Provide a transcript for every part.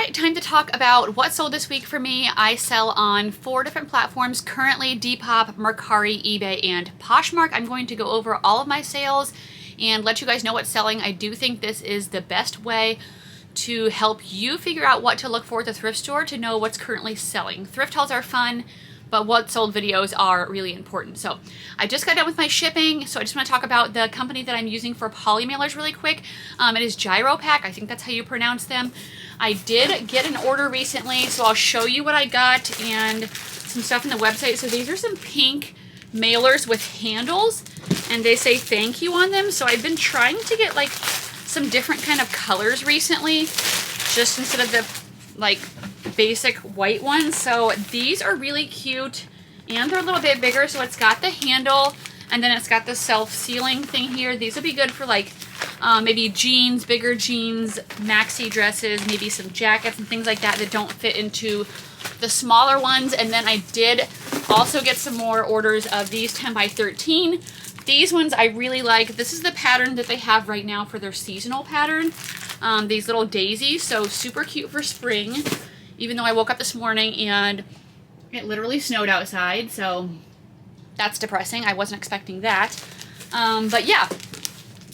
right, time to talk about what sold this week for me. I sell on 4 different platforms currently: Depop, Mercari, eBay, and Poshmark. I'm going to go over all of my sales and let you guys know what's selling. I do think this is the best way to help you figure out what to look for at the thrift store to know what's currently selling. Thrift hauls are fun, but what sold videos are really important. So I just got done with my shipping, so I just want to talk about the company that I'm using for poly mailers really quick. It is Gyropack. I think that's how you pronounce them. I did get an order recently, so I'll show you what I got and some stuff on the website. So these are some pink mailers with handles, and they say thank you on them. So I've been trying to get like some different kind of colors recently, just instead of the like basic white ones. So these are really cute, and they're a little bit bigger. So it's got the handle, and then it's got the self-sealing thing here. These would be good for like maybe jeans, bigger jeans, maxi dresses, maybe some jackets and things like that that don't fit into the smaller ones. And then I did also get some more orders of these 10 by 13. These ones I really like. This is the pattern that they have right now for their seasonal pattern. These little daisies, so super cute for spring. Even though I woke up this morning and it literally snowed outside, so that's depressing. I wasn't expecting that. But yeah,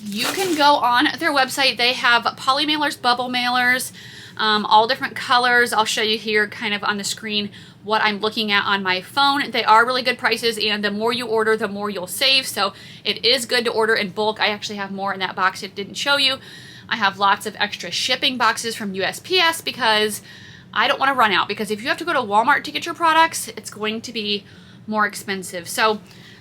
you can go on their website. They have poly mailers, bubble mailers, all different colors. I'll show you here kind of on the screen what I'm looking at on my phone. They are really good prices, and the more you order, the more you'll save. So it is good to order in bulk. I actually have more in that box it didn't show you. I have lots of extra shipping boxes from USPS because I don't want to run out, because if you have to go to Walmart to get your products, it's going to be more expensive. So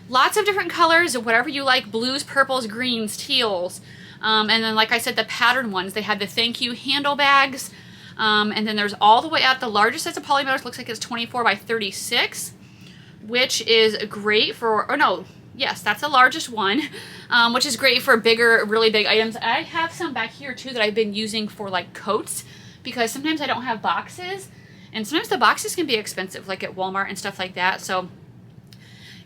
lots of different colors, whatever you like: blues, purples, greens, teals. And then, like I said, the pattern ones, they had the thank you handle bags. And then there's all the way out. The largest size of poly mailers looks like it's 24 by 36, which is great for, or no, yes, that's the largest one, which is great for bigger, really big items. I have some back here too that I've been using for like coats, because sometimes I don't have boxes, and sometimes the boxes can be expensive, like at Walmart and stuff like that. So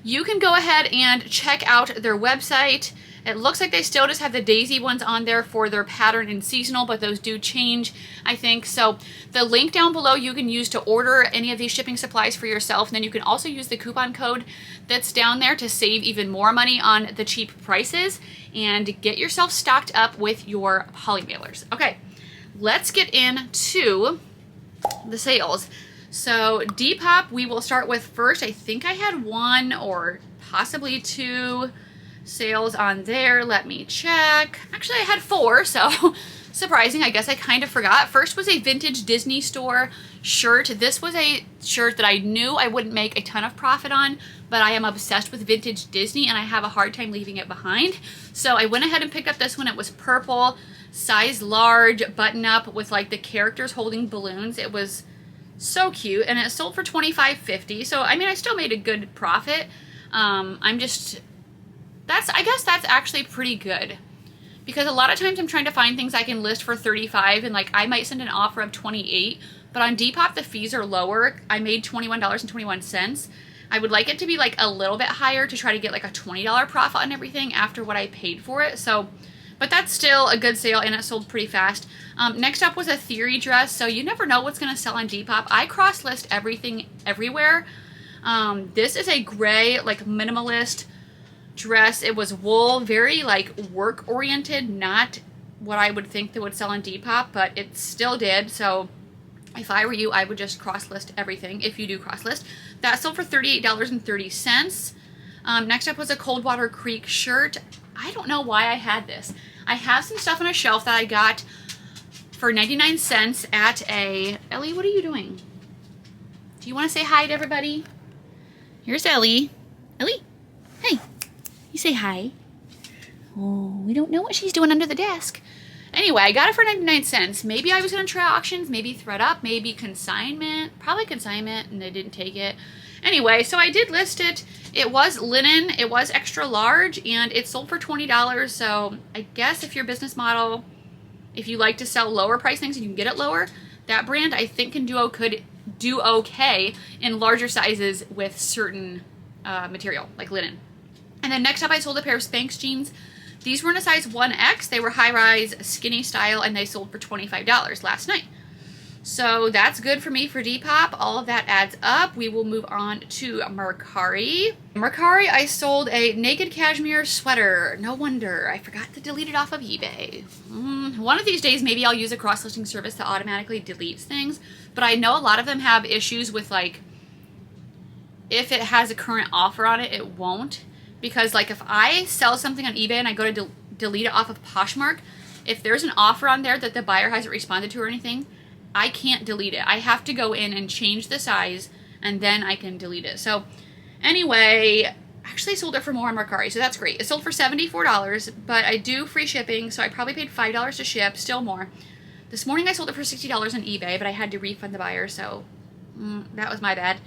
you can go ahead and check out their website. It looks like they still just have the daisy ones on there for their pattern and seasonal, but those do change, I think. So the link down below you can use to order any of these shipping supplies for yourself. And then you can also use the coupon code that's down there to save even more money on the cheap prices and get yourself stocked up with your poly mailers. Okay, let's get into the sales. So Depop, we will start with first. I think I had 1 or possibly 2 sales on there. Let me check. Actually, I had 4, so surprising. I guess I kind of forgot. First was a vintage Disney store shirt. This was a shirt that I knew I wouldn't make a ton of profit on, but I am obsessed with vintage Disney and I have a hard time leaving it behind. So I went ahead and picked up this one. It was purple, size large, button up with like the characters holding balloons. It was so cute, and it sold for $25.50. So I mean, I still made a good profit. I guess that's actually pretty good, because a lot of times I'm trying to find things I can list for $35, and like I might send an offer of $28, but on Depop the fees are lower. I made $21.21. I would like it to be like a little bit higher to try to get like a $20 profit on everything after what I paid for it. So, but that's still a good sale, and it sold pretty fast. Next up was a theory dress. So you never know what's going to sell on Depop. I cross-list everything everywhere. This is a gray, like minimalist dress. It was wool, very like work-oriented, not what I would think that would sell on Depop, but it still did. So if I were you, I would just cross-list everything, if you do cross-list. That sold for $38.30. Next up was a Coldwater Creek shirt. I don't know why I had this. I have some stuff on a shelf that I got for 99 cents at a... Ellie, what are you doing? Do you want to say hi to everybody? Here's Ellie. Ellie, hey. You say hi. Oh, we don't know what she's doing under the desk. Anyway, I got it for 99 cents. Maybe I was going to try auctions, maybe ThredUp, maybe consignment. Probably consignment, and they didn't take it. Anyway, so I did list it. It was linen, it was extra large, and it sold for $20. So I guess if your business model, if you like to sell lower price things and you can get it lower, that brand I think could do okay in larger sizes with certain material, like linen. And then next up I sold a pair of Spanx jeans. These were in a size 1X. They were high-rise, skinny style, and they sold for $25 last night. So that's good for me for Depop. All of that adds up. We will move on to Mercari. Mercari, I sold a naked cashmere sweater. No wonder. I forgot to delete it off of eBay. One of these days, maybe I'll use a cross-listing service that automatically deletes things. But I know a lot of them have issues with, like, if it has a current offer on it, it won't. Because, like, if I sell something on eBay and I go to delete it off of Poshmark, if there's an offer on there that the buyer hasn't responded to or anything, I can't delete it. I have to go in and change the size, and then I can delete it. So anyway, actually sold it for more on Mercari, so that's great. It sold for $74, but I do free shipping, so I probably paid $5 to ship, still more. This morning I sold it for $60 on eBay, but I had to refund the buyer, so that was my bad.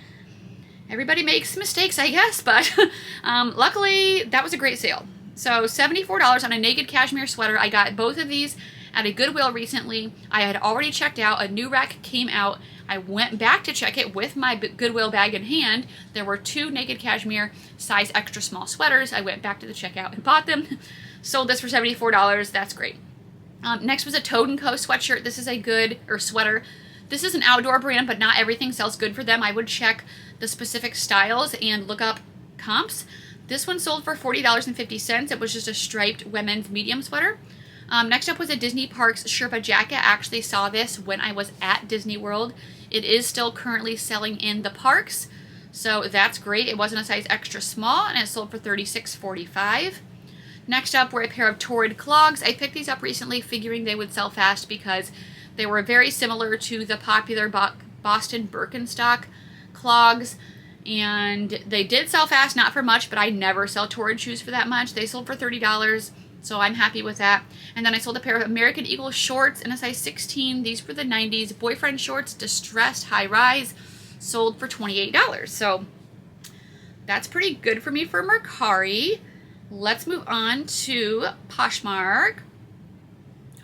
Everybody makes mistakes, I guess, but luckily that was a great sale. So $74 on a naked cashmere sweater. I got both of these at a Goodwill recently. I had already checked out. A new rack came out. I went back to check it with my Goodwill bag in hand. There were 2 naked cashmere size extra small sweaters. I went back to the checkout and bought them. Sold this for $74. That's great. Next was a Toad & Co. sweatshirt. This is a good, or sweater. This is an outdoor brand, but not everything sells good for them. I would check the specific styles and look up comps. This one sold for $40.50. It was just a striped women's medium sweater. Next up was a Disney Parks Sherpa jacket. I actually saw this when I was at Disney World. It is still currently selling in the parks, so that's great. It wasn't a size extra small, and it sold for $36.45. Next up were a pair of Torrid clogs. I picked these up recently figuring they would sell fast because they were very similar to the popular Boston Birkenstock clogs, and they did sell fast, not for much, but I never sell Torrid shoes for that much. They sold for $30. So I'm happy with that. And then I sold a pair of American Eagle shorts in a size 16. These were the 90s boyfriend shorts, distressed, high rise, sold for $28. So that's pretty good for me for Mercari. Let's move on to Poshmark.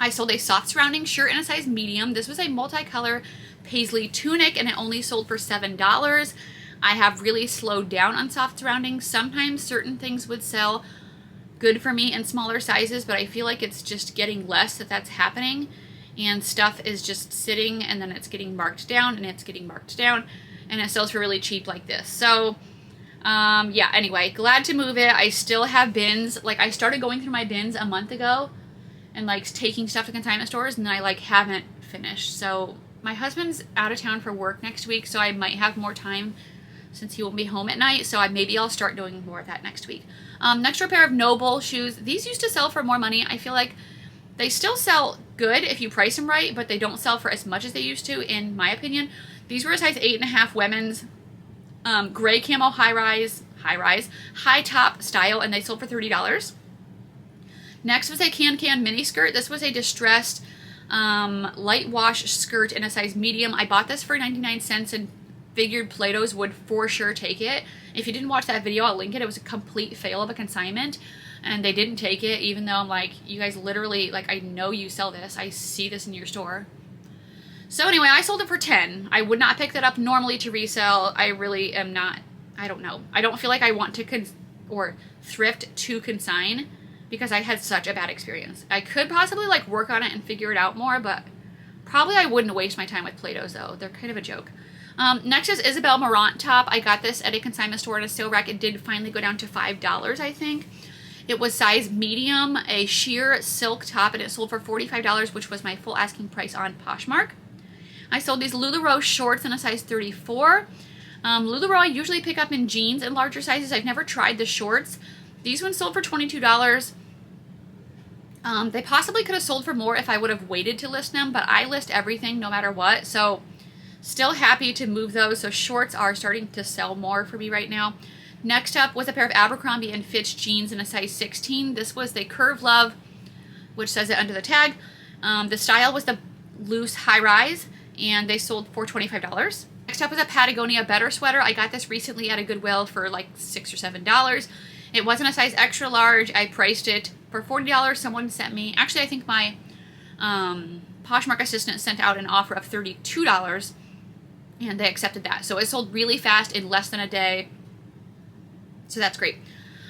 I sold a soft surrounding shirt in a size medium. This was a multicolor paisley tunic, and it only sold for $7. I have really slowed down on soft surroundings. Sometimes certain things would sell good for me in smaller sizes, but I feel like it's just getting less that's happening, and stuff is just sitting, and then it's getting marked down, and it's getting marked down, and it sells for really cheap like this. So yeah, anyway, glad to move it. I still have bins. Like, I started going through my bins a month ago and like taking stuff to consignment stores, and then I like haven't finished. So my husband's out of town for work next week, so I might have more time since he won't be home at night, so maybe I'll start doing more of that next week. Next are a pair of Noble shoes. These used to sell for more money. I feel like they still sell good if you price them right, but they don't sell for as much as they used to, in my opinion. These were a size 8.5 women's, gray camo high top style, and they sold for $30. Next was a Can mini skirt. This was a distressed light wash skirt in a size medium. I bought this for 99 cents and figured Plato's would for sure take it. If you didn't watch that video, I'll link it. It was a complete fail of a consignment, and they didn't take it, even though I'm like, you guys literally, like, I know you sell this. I see this in your store. So anyway, I sold it for $10. I would not pick that up normally to resell. I really am not, I don't know. I don't feel like I want to thrift to consign because I had such a bad experience. I could possibly like work on it and figure it out more, but probably I wouldn't waste my time with Plato's though. They're kind of a joke. Next is Isabel Marant top. I got this at a consignment store in a sale rack. It did finally go down to $5, I think. It was size medium, a sheer silk top, and it sold for $45, which was my full asking price on Poshmark. I sold these LuLaRoe shorts in a size 34. LuLaRoe I usually pick up in jeans in larger sizes. I've never tried the shorts. These ones sold for $22. They possibly could have sold for more if I would have waited to list them, but I list everything no matter what, so still happy to move those. So shorts are starting to sell more for me right now. Next up was a pair of Abercrombie & Fitch jeans in a size 16. This was the Curve Love, which says it under the tag. The style was the loose high rise, and they sold for $25. Next up was a Patagonia Better sweater. I got this recently at a Goodwill for like $6 or $7. It wasn't a size extra large. I priced it for $40. Someone sent me, actually I think my Poshmark assistant sent out an offer of $32, and they accepted that. So it sold really fast in less than a day. So that's great.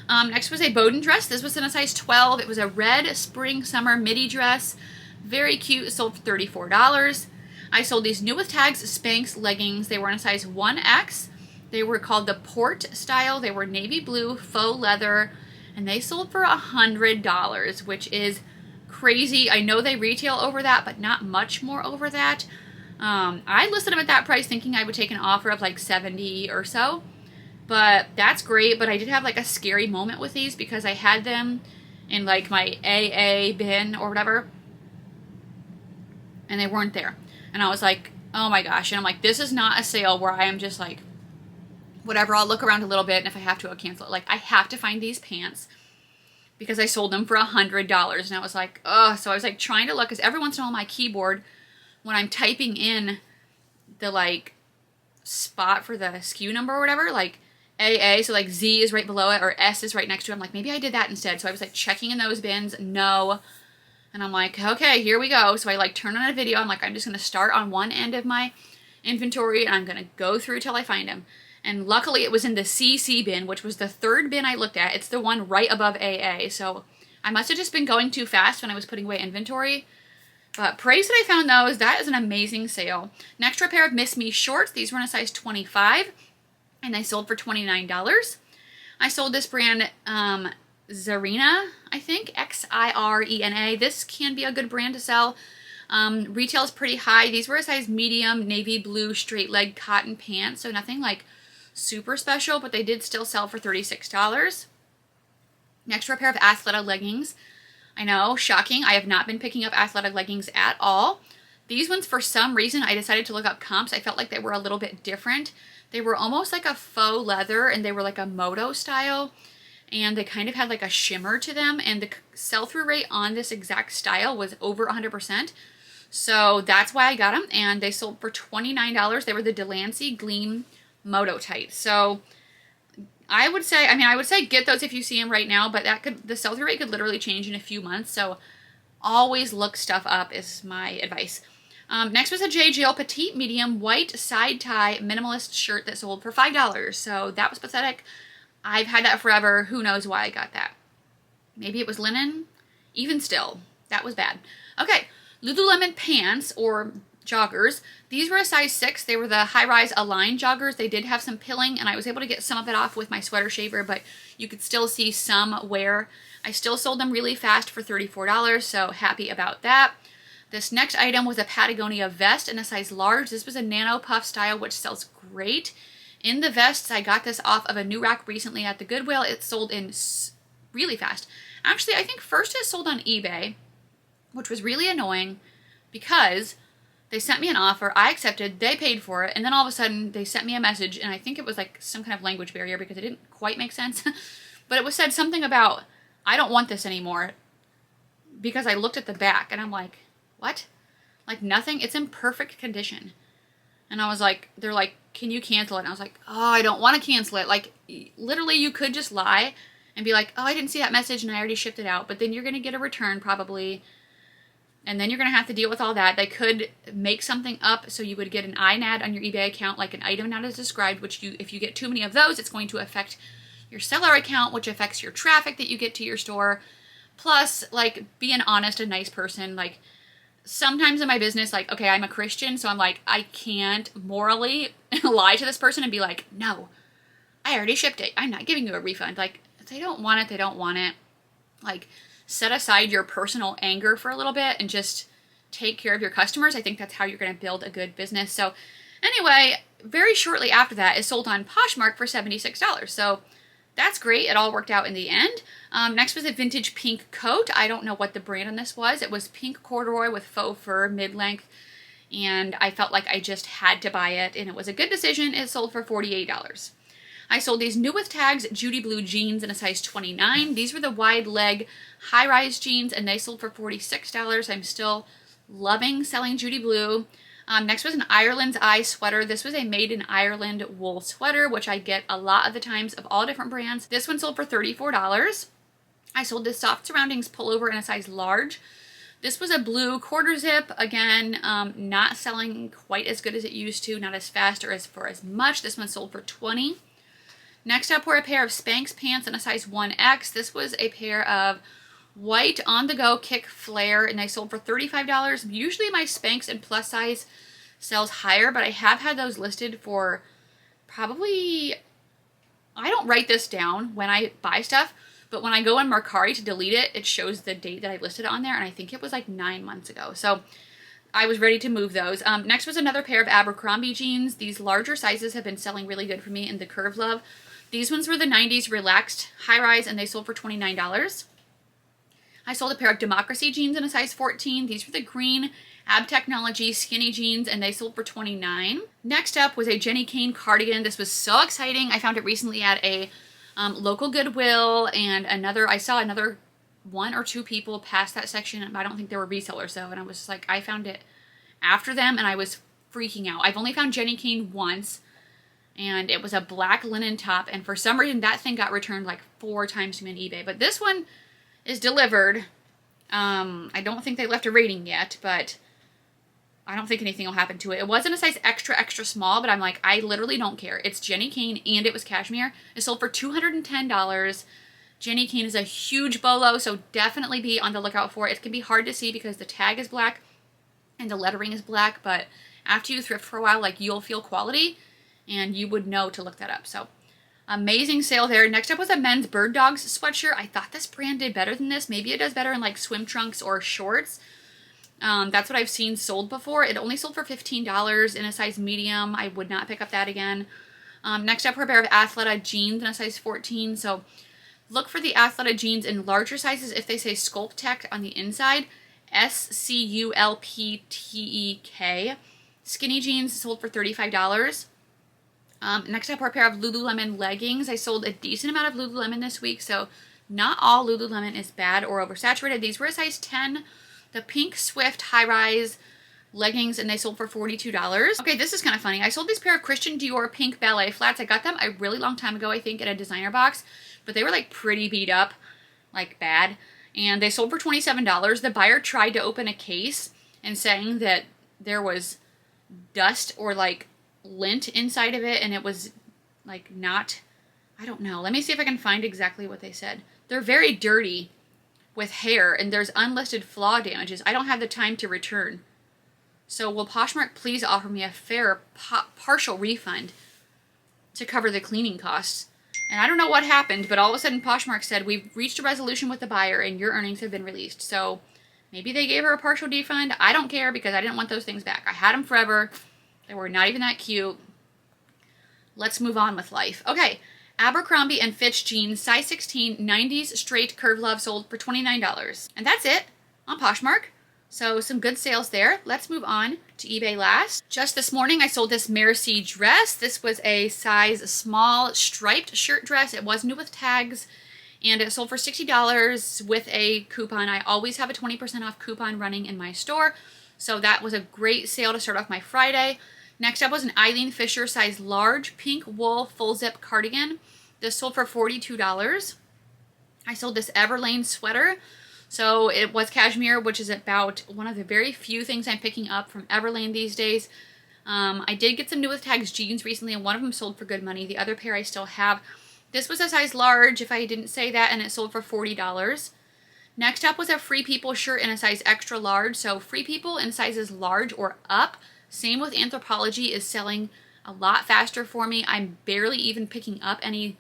Next was a Bowden dress. This was in a size 12. It was a red spring summer midi dress. Very cute. Sold for $34. I sold these new with tags Spanx leggings. They were in a size 1X. They were called the Port style. They were navy blue, faux leather, and they sold for $100, which is crazy. I know they retail over that, but not much more over that. I listed them at that price thinking I would take an offer of like 70 or so, but that's great. But I did have like a scary moment with these because I had them in like my AA bin or whatever, and they weren't there. And I was like, oh my gosh. And I'm like, this is not a sale where I am just like, whatever, I'll look around a little bit, and if I have to, I'll cancel it. Like, I have to find these pants because I sold them for $100. And I was like, ugh. So I was like trying to look, because every once in a while on my keyboard, when I'm typing in the like spot for the SKU number or whatever, like AA, so like Z is right below it, or S is right next to it. I'm like, maybe I did that instead. So I was like checking in those bins. No. And I'm like, okay, here we go. So I like turn on a video. I'm like, I'm just going to start on one end of my inventory, and I'm going to go through till I find them. And luckily it was in the CC bin, which was the third bin I looked at. It's the one right above AA. So I must have just been going too fast when I was putting away inventory. But praise that I found those. That is an amazing sale. Next are a pair of Miss Me shorts. These were in a size 25, and they sold for $29. I sold this brand, Xirena, I think, Xirena. This can be a good brand to sell. Retail is pretty high. These were a size medium, navy blue, straight leg cotton pants, so nothing like super special, but they did still sell for $36. Next are a pair of Athleta leggings. I know, shocking. I have not been picking up Athleta leggings at all. These ones, for some reason, I decided to look up comps. I felt like they were a little bit different. They were almost like a faux leather, and they were like a moto style, and they kind of had like a shimmer to them, and the sell-through rate on this exact style was over 100%. So that's why I got them, and they sold for $29. They were the Delancey Gleam Moto Tight. So I would say get those if you see them right now, but the sell-through rate could literally change in a few months. So always look stuff up is my advice. Next was a J. Jill Petite Medium White Side Tie Minimalist Shirt that sold for $5. So that was pathetic. I've had that forever. Who knows why I got that? Maybe it was linen? Even still, that was bad. Okay, Lululemon pants or joggers. These were a size 6. They were the high-rise Align joggers. They did have some pilling, and I was able to get some of it off with my sweater shaver, but you could still see some wear. I still sold them really fast for $34, so happy about that. This next item was a Patagonia vest in a size large. This was a nano puff style, which sells great. In the vests, I got this off of a new rack recently at the Goodwill. It sold in really fast. Actually, I think first it sold on eBay, which was really annoying because they sent me an offer, I accepted, they paid for it, and then all of a sudden they sent me a message, and I think it was like some kind of language barrier because it didn't quite make sense, but it was said something about, I don't want this anymore, because I looked at the back, and I'm like, what? Like nothing? It's in perfect condition. And I was like, they're like, can you cancel it? And I was like, oh, I don't want to cancel it. Like, literally you could just lie and be like, oh, I didn't see that message and I already shipped it out, but then you're going to get a return probably. And then you're going to have to deal with all that. They could make something up so you would get an INAD on your eBay account, like an item not as described, which if you get too many of those, it's going to affect your seller account, which affects your traffic that you get to your store. Plus, like, be an honest and nice person. Like, sometimes in my business, like, okay, I'm a Christian, so I'm like, I can't morally lie to this person and be like, no, I already shipped it. I'm not giving you a refund. Like, if they don't want it, they don't want it. Like, set aside your personal anger for a little bit and just take care of your customers. I think that's how you're going to build a good business. So anyway, very shortly after that, it sold on Poshmark for $76. So that's great. It all worked out in the end. Next was a vintage pink coat. I don't know what the brand on this was. It was pink corduroy with faux fur mid-length, and I felt like I just had to buy it, and it was a good decision. It sold for $48. I sold these new with tags Judy Blue jeans in a size 29. These were the wide leg high-rise jeans, and they sold for $46. I'm still loving selling Judy Blue. Next was an Ireland's Eye sweater. This was a made in Ireland wool sweater, which I get a lot of the times of all different brands. This one sold for $34. I sold this soft surroundings pullover in a size large. This was a blue quarter zip. Again, not selling quite as good as it used to, not as fast or for as much. This one sold for $20. Next up were a pair of Spanx pants in a size 1X. This was a pair of white on-the-go kick flare, and they sold for $35. Usually my Spanx and plus size sells higher, but I have had those listed for probably, I don't write this down when I buy stuff, but when I go on Mercari to delete it, it shows the date that I listed it on there, and I think it was like 9 months ago. So I was ready to move those. Next was another pair of Abercrombie jeans. These larger sizes have been selling really good for me in the Curve Love. These ones were the 90s relaxed high-rise, and they sold for $29. I sold a pair of Democracy jeans in a size 14. These were the green Ab Technology skinny jeans, and they sold for $29. Next up was a Jenny Kane cardigan. This was so exciting. I found it recently at a local Goodwill, and I saw another 1 or 2 people pass that section. I don't think they were resellers though, and I was just like, I found it after them, and I was freaking out. I've only found Jenny Kane once, and it was a black linen top, and for some reason that thing got returned like 4 times to me on eBay. But this one is delivered. I don't think they left a rating yet, but I don't think anything will happen to it. It wasn't a size extra, extra small, but I'm like, I literally don't care. It's Jenny Kane, and it was cashmere. It sold for $210. Jenny Kane is a huge bolo, so definitely be on the lookout for it. It can be hard to see because the tag is black and the lettering is black, but after you thrift for a while, like, you'll feel quality, and you would know to look that up. So amazing sale there. Next up was a men's Bird Dogs sweatshirt. I thought this brand did better than this. Maybe it does better in like swim trunks or shorts. That's what I've seen sold before. It only sold for $15 in a size medium. I would not pick up that again. Next up were a pair of Athleta jeans in a size 14. So look for the Athleta jeans in larger sizes if they say Sculptek on the inside. SCULPTEK. Skinny jeans sold for $35. Next up are a pair of Lululemon leggings. I sold a decent amount of Lululemon this week, so not all Lululemon is bad or oversaturated. These were a size 10. The pink Swift high-rise leggings, and they sold for $42. Okay, this is kind of funny. I sold this pair of Christian Dior pink ballet flats. I got them a really long time ago, I think, at a designer box, but they were like pretty beat up, like bad, and they sold for $27. The buyer tried to open a case and saying that there was dust or like lint inside of it, and it was like not, I don't know. Let me see if I can find exactly what they said. They're very dirty with hair, and there's unlisted flaw damages. I don't have the time to return. So will Poshmark please offer me a fair partial refund to cover the cleaning costs? And I don't know what happened, but all of a sudden Poshmark said, we've reached a resolution with the buyer and your earnings have been released. So maybe they gave her a partial refund. I don't care because I didn't want those things back. I had them forever. They were not even that cute. Let's move on with life. Okay, Abercrombie & Fitch jeans, size 16, 90s straight Curve Love sold for $29. And that's it on Poshmark. So some good sales there. Let's move on to eBay last. Just this morning, I sold this Merci dress. This was a size small striped shirt dress. It was new with tags, and it sold for $60 with a coupon. I always have a 20% off coupon running in my store, so that was a great sale to start off my Friday. Next up was an Eileen Fisher size large pink wool full zip cardigan. This sold for $42. I sold this Everlane sweater. So it was cashmere, which is about one of the very few things I'm picking up from Everlane these days. I did get some new with tags jeans recently, and one of them sold for good money. The other pair I still have. This was a size large, if I didn't say that, and it sold for $40. Next up was a Free People shirt in a size extra large. So Free People in sizes large or up. Same with Anthropologie is selling a lot faster for me. I'm barely even picking up any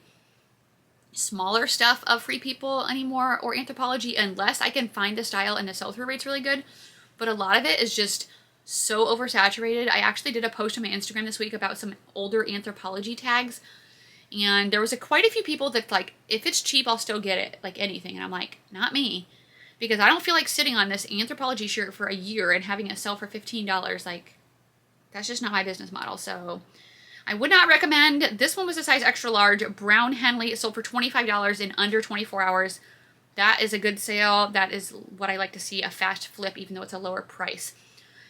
smaller stuff of Free People anymore or Anthropologie unless I can find the style and the sell-through rate's really good. But a lot of it is just so oversaturated. I actually did a post on my Instagram this week about some older Anthropologie tags, and there was quite a few people that like, if it's cheap, I'll still get it, like anything. And I'm like, not me, because I don't feel like sitting on this Anthropologie shirt for a year and having it sell for $15. Like, that's just not my business model. So I would not recommend. This one was a size extra large, brown Henley. It sold for $25 in under 24 hours. That is a good sale. That is what I like to see, a fast flip, even though it's a lower price.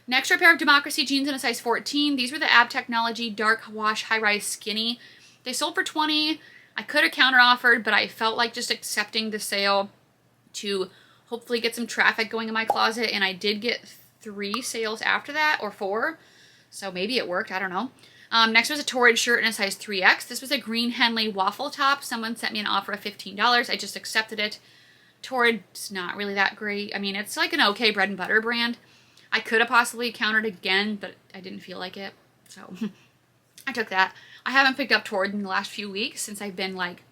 Next are a pair of Democracy jeans in a size 14. These were the Ab Technology dark wash high-rise skinny. They sold for $20. I could have counter-offered, but I felt like just accepting the sale to hopefully get some traffic going in my closet, and I did get 3 sales after that, or 4. So maybe it worked, I don't know. Next was a Torrid shirt in a size 3X. This was a green Henley waffle top. Someone sent me an offer of $15. I just accepted it. Torrid's not really that great. I mean, it's like an okay bread and butter brand. I could have possibly countered again, but I didn't feel like it. So I took that. I haven't picked up Torrid in the last few weeks since I've been like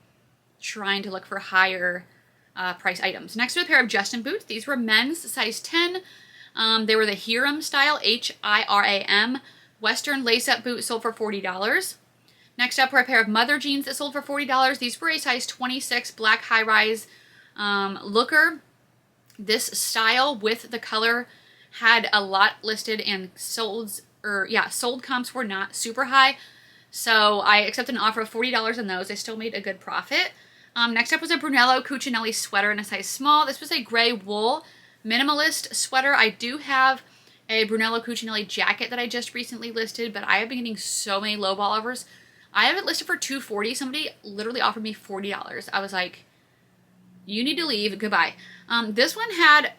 trying to look for higher price items. Next was a pair of Justin boots. These were men's, size 10. They were the Hiram style, Hiram, Western lace-up boot, sold for $40. Next up were a pair of Mother jeans that sold for $40. These were a size 26 black high-rise looker. This style with the color had a lot listed, and sold comps were not super high. So I accepted an offer of $40 on those. I still made a good profit. Next up was a Brunello Cucinelli sweater in a size small. This was a gray wool minimalist sweater. I do have a Brunello Cucinelli jacket that I just recently listed, but I have been getting so many lowball offers. I have it listed for $240. Somebody literally offered me $40. I was like, you need to leave. Goodbye. This one had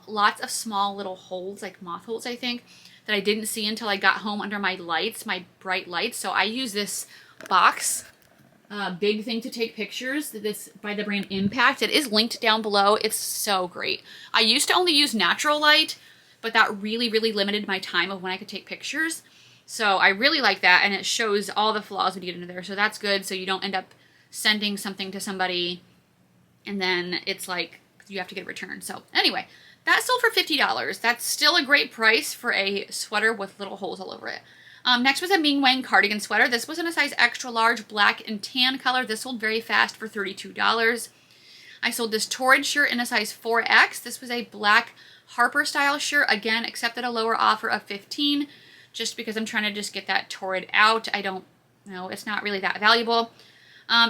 lots of small little holes, like moth holes, I think, that I didn't see until I got home under my lights, my bright lights. So I use this box, big thing to take pictures. This by the brand Impact. It is linked down below. It's so great. I used to only use natural light, but that really, really limited my time of when I could take pictures. So I really like that, and it shows all the flaws when you get into there. So that's good, so you don't end up sending something to somebody and then it's like you have to get a return. So anyway, that sold for $50. That's still a great price for a sweater with little holes all over it. Next was a Ming Wang cardigan sweater. This was in a size extra large, black and tan color. This sold very fast for $32. I sold this Torrid shirt in a size 4X. This was a black Harper style shirt. Again, accepted a lower offer of $15 just because I'm trying to just get that Torrid out. I don't know, it's not really that valuable.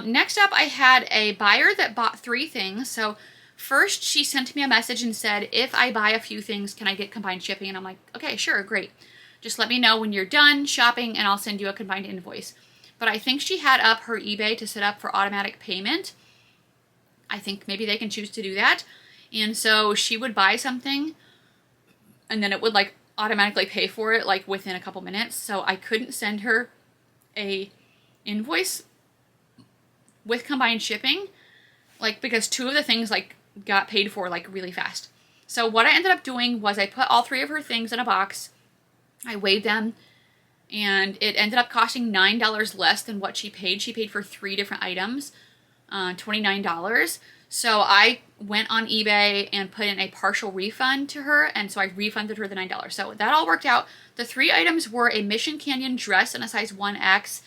Next up, I had a buyer that bought 3 things. So first, she sent me a message and said, if I buy a few things, can I get combined shipping? And I'm like, okay, sure, great. Just let me know when you're done shopping and I'll send you a combined invoice. But I think she had up her eBay to set up for automatic payment. I think maybe they can choose to do that. And so she would buy something and then it would like automatically pay for it like within a couple minutes. So I couldn't send her a invoice with combined shipping, like because 2 of the things like got paid for like really fast. So what I ended up doing was I put all 3 of her things in a box. I weighed them and it ended up costing $9 less than what she paid. She paid for 3 different items, $29. So I went on eBay and put in a partial refund to her, and so I refunded her the $9. So that all worked out. The 3 items were a Mission Canyon dress in a size 1X.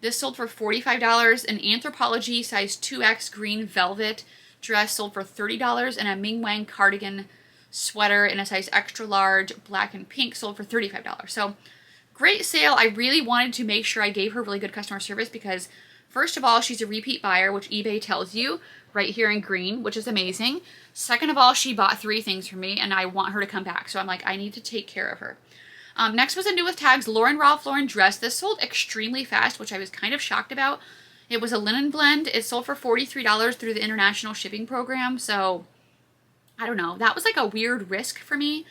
This sold for $45. An Anthropology size 2X green velvet dress sold for $30. And a Ming Wang cardigan sweater in a size extra large, black and pink, sold for $35. So great sale. I really wanted to make sure I gave her really good customer service because first of all, she's a repeat buyer, which eBay tells you right here in green, which is amazing. Second of all, she bought 3 things from me and I want her to come back. So I'm like, I need to take care of her. Next was a new with tags Lauren Ralph Lauren dress. This sold extremely fast, which I was kind of shocked about. It was a linen blend. It sold for $43 through the international shipping program. So I don't know. That was like a weird risk for me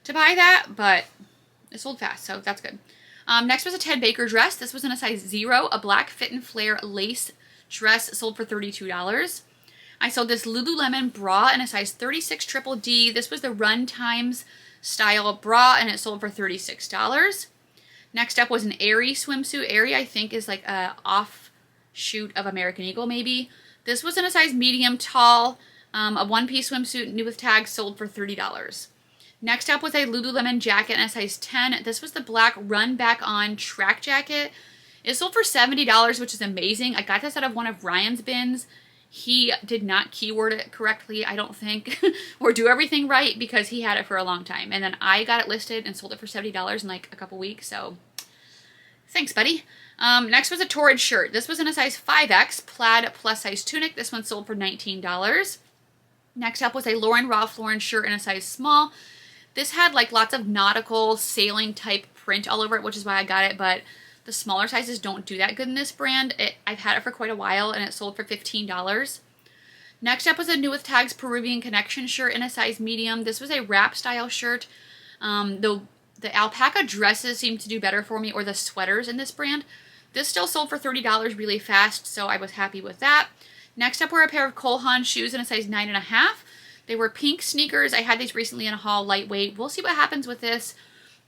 to buy that, but it sold fast, so that's good. Next was a Ted Baker dress. This was in a size 0, a black fit and flare lace dress, sold for $32. I sold this Lululemon bra in a size 36 triple D. This was the Run Times style bra, and it sold for $36. Next up was an Aerie swimsuit. Aerie, I think, is like a offshoot of American Eagle, maybe. This was in a size medium tall, a one-piece swimsuit, new with tags, sold for $30. Next up was a Lululemon jacket in a size 10. This was the black Run Back On track jacket. It sold for $70, which is amazing. I got this out of one of Ryan's bins. He did not keyword it correctly, I don't think, or do everything right because he had it for a long time. And then I got it listed and sold it for $70 in like a couple weeks, so thanks, buddy. Next was a Torrid shirt. This was in a size 5X, plaid plus size tunic. This one sold for $19. Next up was a Lauren Ralph Lauren shirt in a size small. This had like lots of nautical sailing type print all over it, which is why I got it, but the smaller sizes don't do that good in this brand. I've had it for quite a while and it sold for $15. Next up was a new with tags Peruvian Connection shirt in a size medium. This was a wrap style shirt. The alpaca dresses seem to do better for me, or the sweaters in this brand. This still sold for $30 really fast, so I was happy with that. Next up were a pair of Cole Haan shoes in a size 9.5. They were pink sneakers. I had these recently in a haul, lightweight. We'll see what happens with this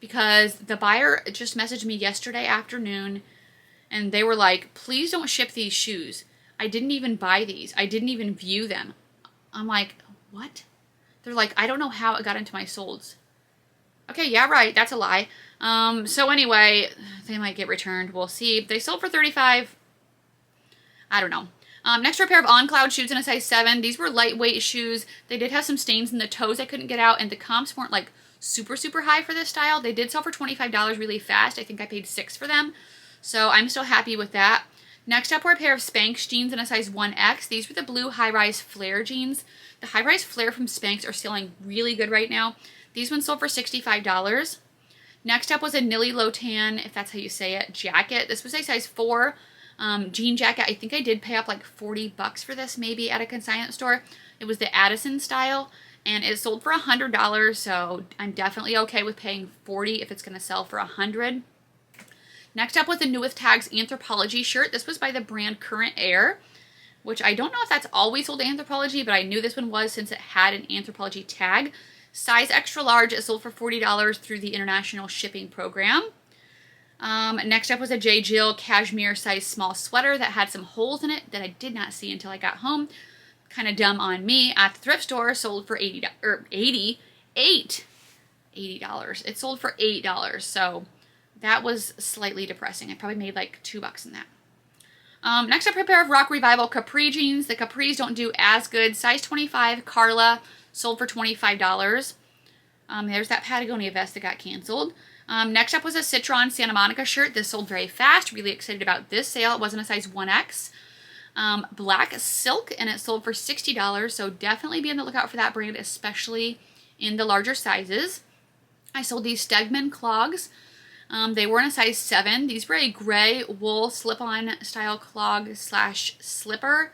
because the buyer just messaged me yesterday afternoon and they were like, please don't ship these shoes. I didn't even buy these. I didn't even view them. I'm like, what? They're like, I don't know how it got into my solds. Okay, yeah, right. That's a lie. So anyway, they might get returned. We'll see. They sold for $35. I don't know. Next are a pair of On Cloud shoes in a size 7. These were lightweight shoes. They did have some stains in the toes I couldn't get out, and the comps weren't like super, super high for this style. They did sell for $25 really fast. I think I paid $6 for them. So I'm still happy with that. Next up were a pair of Spanx jeans in a size 1X. These were the blue high-rise flare jeans. The high-rise flare from Spanx are selling really good right now. These ones sold for $65. Next up was a Nilly Lotan, if that's how you say it, jacket. This was a size 4 jean jacket. I think I did pay up like $40 for this maybe at a consignment store. It was the Addison style and it sold for $100, so I'm definitely okay with paying $40 if it's going to sell for $100. Next up was the New With Tags Anthropology shirt. This was by the brand Current Air, which I don't know if that's always sold Anthropology, but I knew this one was since it had an Anthropology tag. Size extra large, it sold for $40 through the international shipping program. Next up was a J. Jill cashmere size small sweater that had some holes in it that I did not see until I got home. Kind of dumb on me. At the thrift store, sold for $80. It sold for $8, so that was slightly depressing. I probably made like $2 in that. Next up, a pair of Rock Revival Capri jeans. The Capris don't do as good. Size 25, Carla, sold for $25. There's that Patagonia vest that got canceled. Next up was a Citron Santa Monica shirt. This sold very fast. Really excited about this sale. It wasn't a size 1X. Black silk, and it sold for $60. So definitely be on the lookout for that brand, especially in the larger sizes. I sold these Stegman clogs. They were in a size 7. These were a gray wool slip-on style clog slash slipper.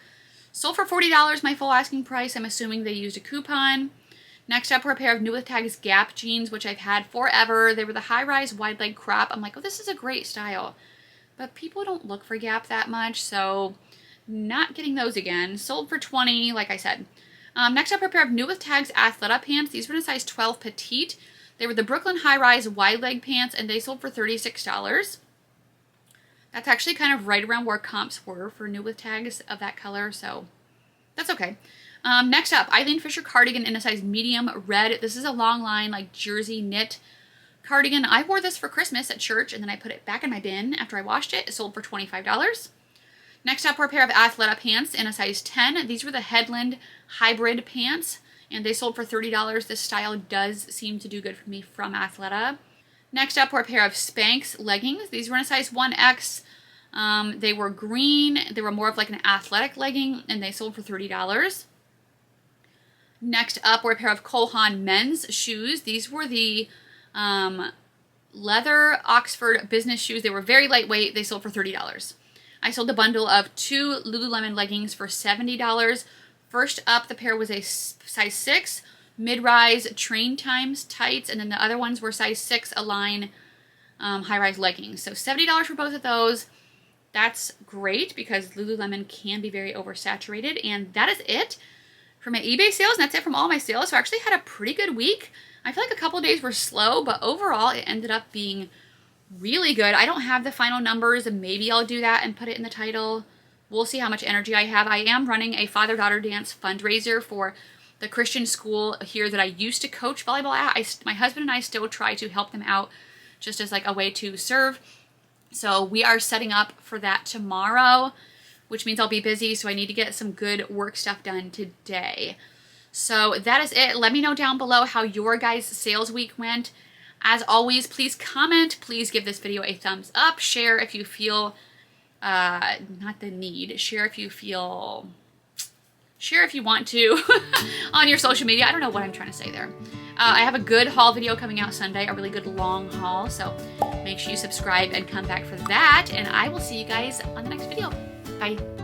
Sold for $40, my full asking price. I'm assuming they used a coupon. Next up were a pair of New With Tags Gap jeans, which I've had forever. They were the high-rise wide leg crop. I'm like, oh, this is a great style. But people don't look for Gap that much, so not getting those again. Sold for $20, like I said. Next up are a pair of New With Tags Athleta pants. These were in a size 12 petite. They were the Brooklyn high-rise wide leg pants, and they sold for $36. That's actually kind of right around where comps were for New With Tags of that color, so that's okay. Next up, Eileen Fisher cardigan in a size medium red. This is a long line, like jersey knit cardigan. I wore this for Christmas at church, and then I put it back in my bin after I washed it. It sold for $25. Next up were a pair of Athleta pants in a size 10. These were the Headland hybrid pants, and they sold for $30. This style does seem to do good for me from Athleta. Next up were a pair of Spanx leggings. These were in a size 1X. They were green. They were more of like an athletic legging, and they sold for $30. Next up were a pair of Cole Haan men's shoes. These were the leather Oxford business shoes. They were very lightweight. They sold for $30. I sold a bundle of 2 Lululemon leggings for $70. First up, the pair was a size 6 mid-rise Train Times tights, and then the other ones were size 6 Align high-rise leggings. So $70 for both of those. That's great because Lululemon can be very oversaturated. And that is it for my eBay sales, and that's it from all my sales. So I actually had a pretty good week. I feel like a couple of days were slow, but overall it ended up being really good. I don't have the final numbers, and maybe I'll do that and put it in the title. We'll see how much energy I have. I am running a father-daughter dance fundraiser for the Christian school here that I used to coach volleyball at. My husband and I still try to help them out just as like a way to serve. So we are setting up for that tomorrow, which means I'll be busy, so I need to get some good work stuff done today. So that is it. Let me know down below how your guys' sales week went. As always, please comment. Please give this video a thumbs up. Share if you feel, not the need, share if you feel, share if you want to on your social media. I don't know what I'm trying to say there. I have a good haul video coming out Sunday, a really good long haul, so make sure you subscribe and come back for that, and I will see you guys on the next video. Bye.